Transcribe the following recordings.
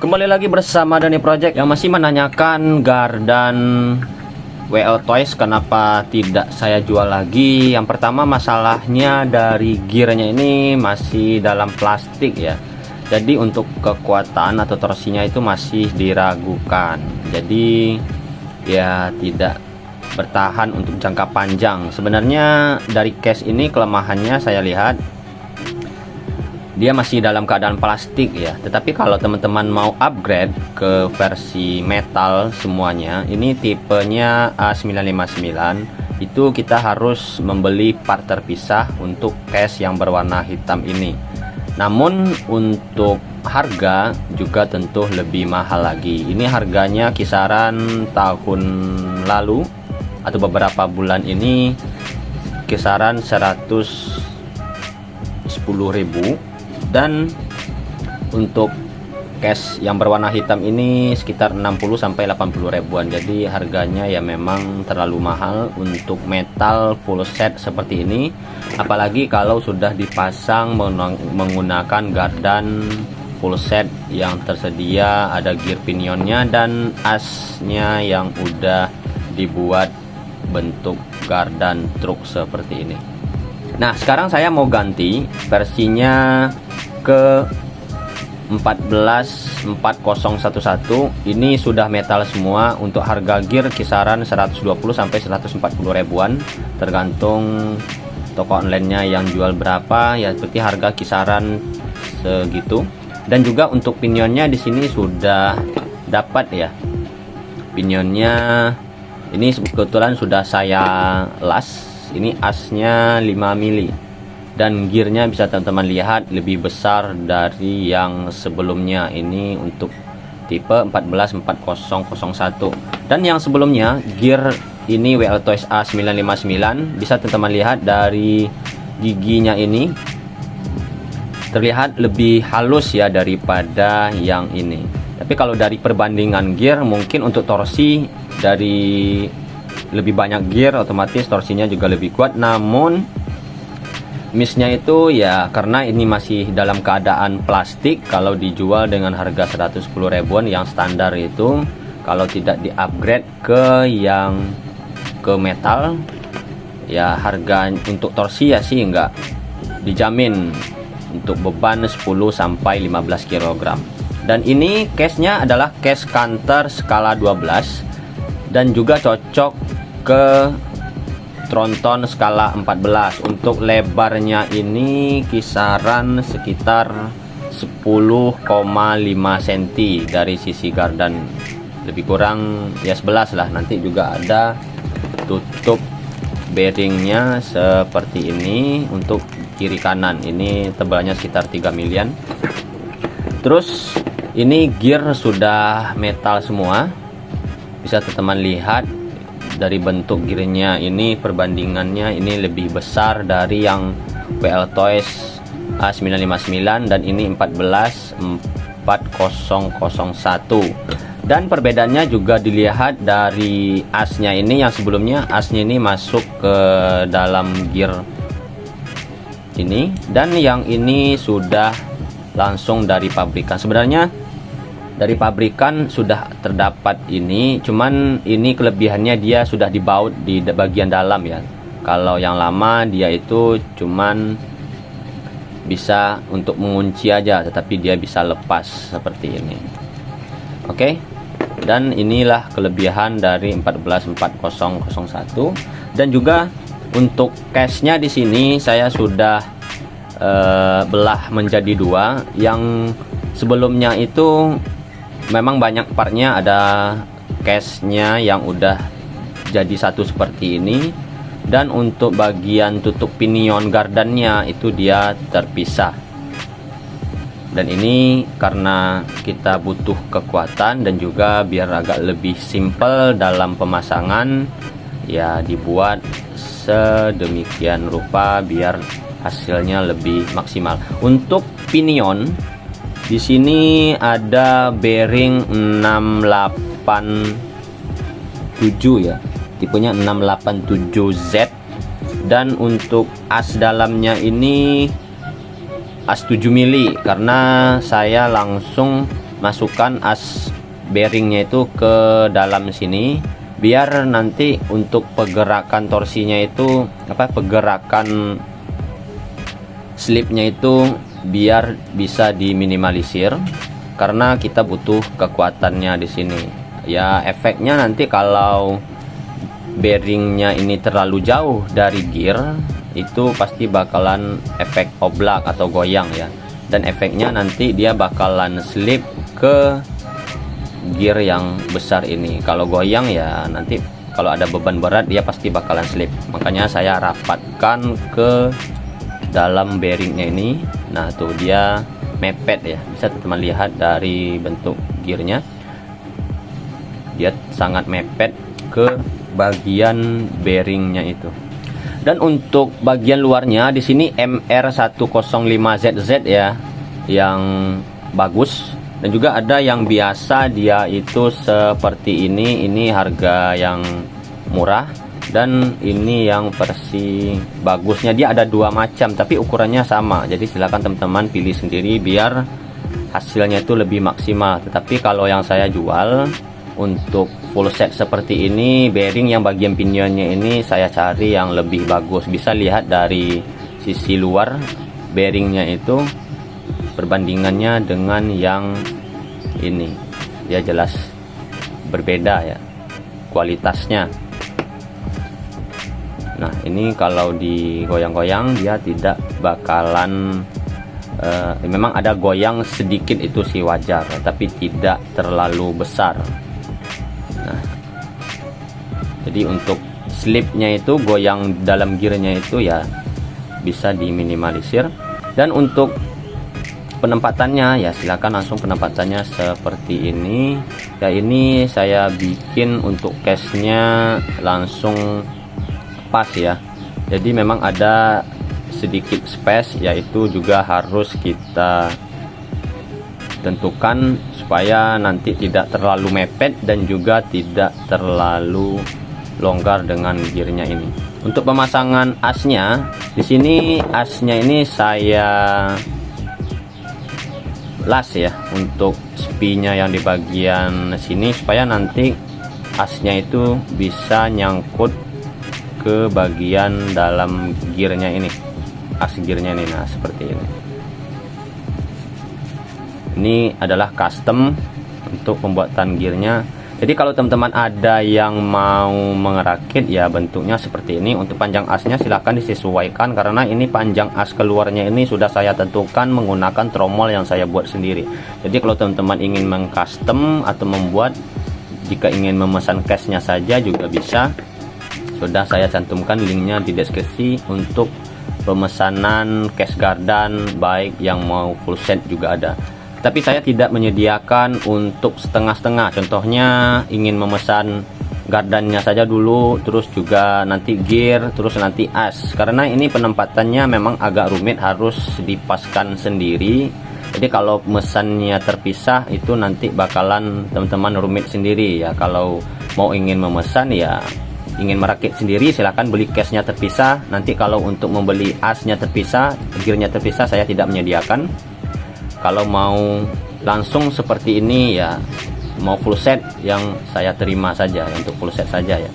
Kembali lagi bersama Dani Project yang masih menanyakan Gardan WL Toys kenapa tidak saya jual lagi. Yang pertama, masalahnya dari gearnya ini masih dalam plastik ya. Jadi untuk kekuatan atau torsinya itu masih diragukan. Jadi ya tidak bertahan untuk jangka panjang. Sebenarnya dari case ini kelemahannya saya lihat dia masih dalam keadaan plastik ya. Tetapi kalau teman-teman mau upgrade ke versi metal semuanya, ini tipenya A959, itu kita harus membeli part terpisah untuk case yang berwarna hitam ini. Namun untuk harga juga tentu lebih mahal lagi. Ini harganya kisaran tahun lalu atau beberapa bulan ini kisaran 110.000. Dan untuk case yang berwarna hitam ini sekitar 60-80 ribuan. Jadi harganya ya memang terlalu mahal untuk metal full set seperti ini. Apalagi kalau sudah dipasang menggunakan gardan full set yang tersedia, ada gear pinionnya dan asnya yang udah dibuat bentuk gardan truk seperti ini. Nah, sekarang saya mau ganti versinya ke 14401. Ini sudah metal semua. Untuk harga gear kisaran 120 sampai 140 ribuan, tergantung toko online-nya yang jual berapa ya. Seperti harga kisaran segitu. Dan juga untuk pinionnya di sini sudah dapat ya. Pinionnya ini kebetulan sudah saya las. Ini asnya 5 mili. Dan gearnya bisa teman-teman lihat lebih besar dari yang sebelumnya. Ini untuk tipe 144001. Dan yang sebelumnya gear ini WL Toys A959, bisa teman-teman lihat dari giginya ini terlihat lebih halus ya daripada yang ini. Tapi kalau dari perbandingan gear, mungkin untuk torsi dari lebih banyak gear otomatis torsinya juga lebih kuat. Namun misnya itu ya karena ini masih dalam keadaan plastik, kalau dijual dengan harga 110 ribuan yang standar itu, kalau tidak di upgrade ke yang ke metal ya harga untuk torsi ya sih enggak dijamin untuk beban 10 sampai 15 kg. Dan ini case-nya adalah case Canter skala 12 dan juga cocok ke tronton skala 14. Untuk lebarnya ini kisaran sekitar 10,5 cm dari sisi gardan, lebih kurang ya 11 lah. Nanti juga ada tutup bearingnya seperti ini untuk kiri kanan. Ini tebalnya sekitar 3 milian. Terus ini gear sudah metal semua, bisa teman-teman lihat dari bentuk gearnya ini, perbandingannya ini lebih besar dari yang WL Toys A959 dan ini 14401. Dan perbedaannya juga dilihat dari asnya ini. Yang sebelumnya asnya ini masuk ke dalam gear ini, dan yang ini sudah langsung dari pabrikan. Sebenarnya dari pabrikan sudah terdapat ini, cuman ini kelebihannya dia sudah dibaut di bagian dalam ya. Kalau yang lama dia itu cuman bisa untuk mengunci aja, tetapi dia bisa lepas seperti ini. Oke. Dan inilah kelebihan dari 14401. Dan juga untuk case-nya di sini saya sudah belah menjadi dua. Yang sebelumnya itu memang banyak partnya, ada case-nya yang udah jadi satu seperti ini, dan untuk bagian tutup pinion gardannya itu dia terpisah. Dan ini karena kita butuh kekuatan dan juga biar agak lebih simple dalam pemasangan ya, dibuat sedemikian rupa biar hasilnya lebih maksimal. Untuk pinion di sini ada bearing 687 ya, tipenya 687Z. Dan untuk as dalamnya ini as 7 mili, karena saya langsung masukkan as bearingnya itu ke dalam sini, biar nanti untuk pergerakan torsinya itu pergerakan slipnya itu biar bisa diminimalisir, karena kita butuh kekuatannya di sini. Ya, efeknya nanti kalau bearingnya ini terlalu jauh dari gear, itu pasti bakalan efek oblak atau goyang ya. Dan efeknya nanti dia bakalan slip ke gear yang besar ini. Kalau goyang ya nanti kalau ada beban berat dia pasti bakalan slip. Makanya saya rapatkan ke dalam bearingnya ini. Nah, tuh dia mepet ya, bisa teman-teman lihat dari bentuk gearnya, dia sangat mepet ke bagian bearingnya itu. Dan untuk bagian luarnya di sini MR105ZZ ya, yang bagus. Dan juga ada yang biasa, dia itu seperti ini harga yang murah. Dan ini yang versi bagusnya, dia ada dua macam tapi ukurannya sama. Jadi silakan teman-teman pilih sendiri biar hasilnya itu lebih maksimal. Tetapi kalau yang saya jual untuk full set seperti ini, bearing yang bagian pinionnya ini saya cari yang lebih bagus. Bisa lihat dari sisi luar bearingnya itu perbandingannya dengan yang ini, dia jelas berbeda ya kualitasnya. Nah, ini kalau digoyang-goyang dia tidak bakalan memang ada goyang sedikit, itu sih wajar, tapi tidak terlalu besar. Nah, jadi untuk slipnya itu, goyang dalam gearnya itu ya bisa diminimalisir. Dan untuk penempatannya ya silakan langsung penempatannya seperti ini ya. Ini saya bikin untuk case-nya langsung pas ya, jadi memang ada sedikit space, yaitu juga harus kita tentukan supaya nanti tidak terlalu mepet dan juga tidak terlalu longgar dengan gearnya ini. Untuk pemasangan asnya di sini, asnya ini saya las ya untuk spinya yang di bagian sini, supaya nanti asnya itu bisa nyangkut ke bagian dalam gearnya ini, as gearnya ini. Nah, seperti ini. Ini adalah custom untuk pembuatan gearnya. Jadi kalau teman-teman ada yang mau mengerakit ya bentuknya seperti ini. Untuk panjang asnya silahkan disesuaikan, karena ini panjang as keluarnya ini sudah saya tentukan menggunakan tromol yang saya buat sendiri. Jadi kalau teman-teman ingin mengcustom atau membuat, jika ingin memesan case-nya saja juga bisa. Sudah saya cantumkan linknya di deskripsi untuk pemesanan case gardan, baik yang mau full set juga ada. Tapi saya tidak menyediakan untuk setengah-setengah. Contohnya ingin memesan gardannya saja dulu, terus juga nanti gear, terus nanti as. Karena ini penempatannya memang agak rumit, harus dipaskan sendiri. Jadi kalau memesannya terpisah itu nanti bakalan teman-teman rumit sendiri ya. Kalau mau ingin memesan ya, ingin merakit sendiri, silahkan beli case-nya terpisah. Nanti kalau untuk membeli asnya terpisah, gearnya terpisah, saya tidak menyediakan. Kalau mau langsung seperti ini ya, mau full set yang saya terima saja, untuk full set saja ya.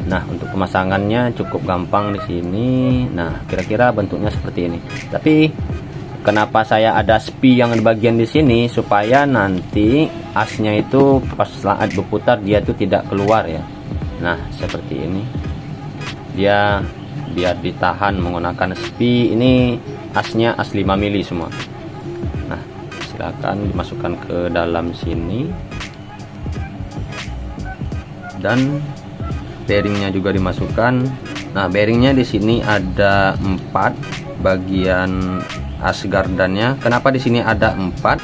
Nah, untuk pemasangannya cukup gampang di sini. Nah, kira-kira bentuknya seperti ini. Tapi kenapa saya ada spi yang di bagian di sini, supaya nanti asnya itu pas saat berputar dia itu tidak keluar ya. Nah, seperti ini. Dia biar ditahan menggunakan spi. Ini asnya as 5 mili semua. Nah, silakan dimasukkan ke dalam sini. Dan bearingnya juga dimasukkan. Nah, bearingnya di sini ada 4 bagian as gardannya. Kenapa di sini ada 4?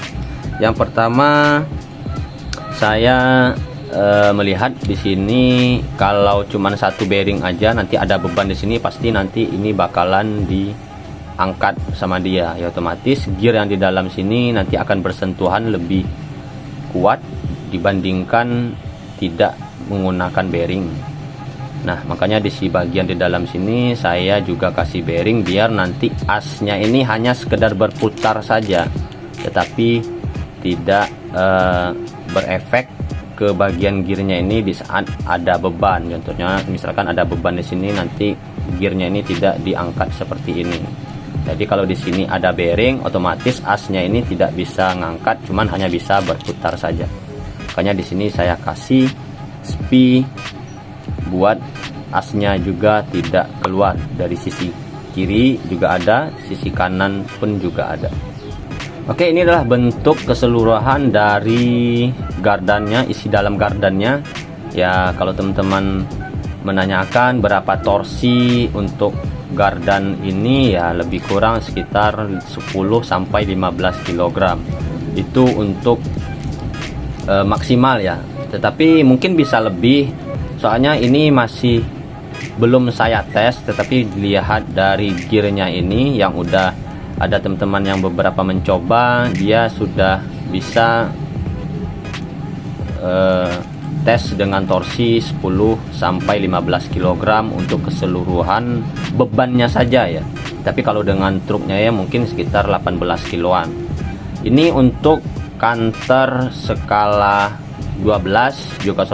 Yang pertama, saya melihat di sini kalau cuman satu bearing aja nanti ada beban di sini, pasti nanti ini bakalan diangkat sama dia ya, otomatis gear yang di dalam sini nanti akan bersentuhan lebih kuat dibandingkan tidak menggunakan bearing. Nah, makanya di bagian di dalam sini saya juga kasih bearing biar nanti asnya ini hanya sekedar berputar saja, tetapi tidak berefek ke bagian gearnya ini di saat ada beban. Contohnya misalkan ada beban di sini, nanti gearnya ini tidak diangkat seperti ini. Jadi kalau di sini ada bearing, otomatis asnya ini tidak bisa ngangkat, cuman hanya bisa berputar saja. Makanya di sini saya kasih spy buat asnya juga tidak keluar. Dari sisi kiri juga ada, sisi kanan pun juga ada. Oke, ini adalah bentuk keseluruhan dari gardannya, isi dalam gardannya. Ya, kalau teman-teman menanyakan berapa torsi untuk gardan ini, ya lebih kurang sekitar 10 sampai 15 kg. Itu untuk maksimal ya. Tetapi mungkin bisa lebih. Soalnya ini masih belum saya tes, tetapi dilihat dari gearnya ini yang udah ada teman-teman yang beberapa mencoba, dia sudah bisa tes dengan torsi 10 sampai 15 kg untuk keseluruhan bebannya saja ya. Tapi kalau dengan truknya ya mungkin sekitar 18 kiloan. Ini untuk kanter skala 12 juga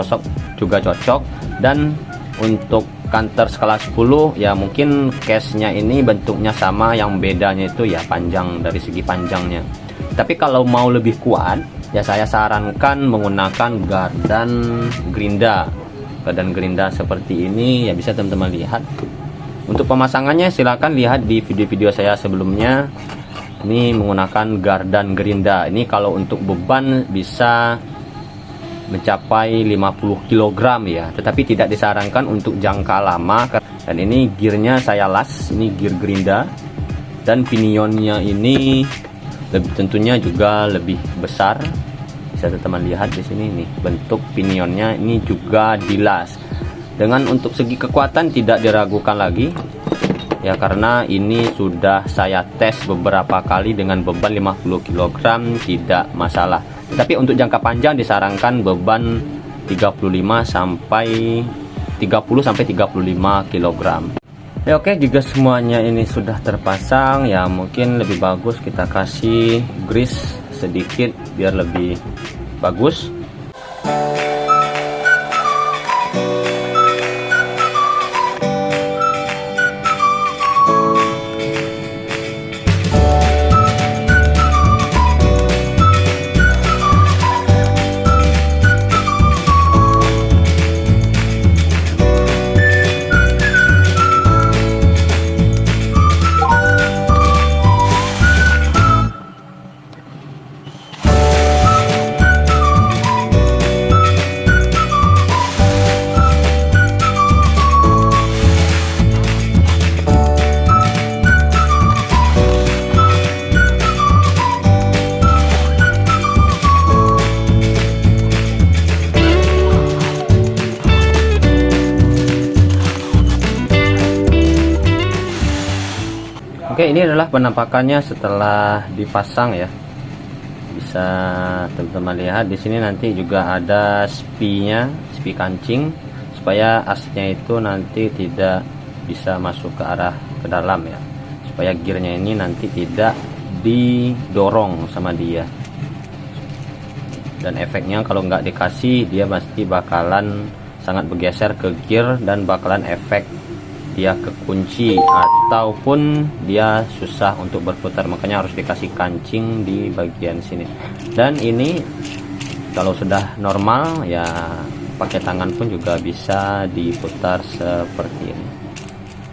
cocok, dan untuk kanter skala 10 ya mungkin case-nya ini bentuknya sama, yang bedanya itu ya panjang, dari segi panjangnya. Tapi kalau mau lebih kuat ya saya sarankan menggunakan gardan gerinda seperti ini ya, bisa teman-teman lihat. Untuk pemasangannya silahkan lihat di video-video saya sebelumnya. Ini menggunakan gardan gerinda. Ini kalau untuk beban bisa mencapai 50 kg ya, tetapi tidak disarankan untuk jangka lama. Dan ini gearnya saya las, ini gear gerinda, dan pinionnya ini tentunya juga lebih besar. Bisa teman-teman lihat di sini nih, bentuk pinionnya ini juga dilas. Dengan untuk segi kekuatan tidak diragukan lagi ya, karena ini sudah saya tes beberapa kali dengan beban 50 kg tidak masalah. Tapi untuk jangka panjang disarankan beban 30 sampai 35 kg. Ya oke, jika semuanya ini sudah terpasang ya mungkin lebih bagus kita kasih grease sedikit biar lebih bagus. Oke, ini adalah penampakannya setelah dipasang ya. Bisa teman-teman lihat di sini nanti juga ada spy-nya, spy kancing, supaya asnya itu nanti tidak bisa masuk ke arah ke dalam ya. Supaya gearnya ini nanti tidak didorong sama dia. Dan efeknya kalau nggak dikasih, dia pasti bakalan sangat bergeser ke gear dan bakalan efek dia kekunci ataupun dia susah untuk berputar. Makanya harus dikasih kancing di bagian sini. Dan ini kalau sudah normal ya pakai tangan pun juga bisa diputar seperti ini.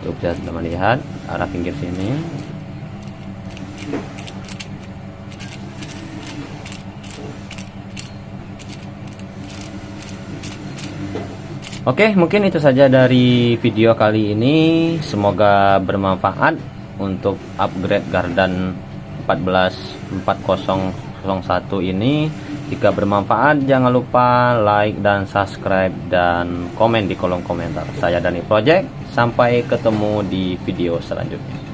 Tuh, bisa teman lihat arah pinggir sini. Oke, mungkin itu saja dari video kali ini. Semoga bermanfaat untuk upgrade gardan 144001 ini. Jika bermanfaat, jangan lupa like dan subscribe dan komen di kolom komentar. Saya Dani Project, sampai ketemu di video selanjutnya.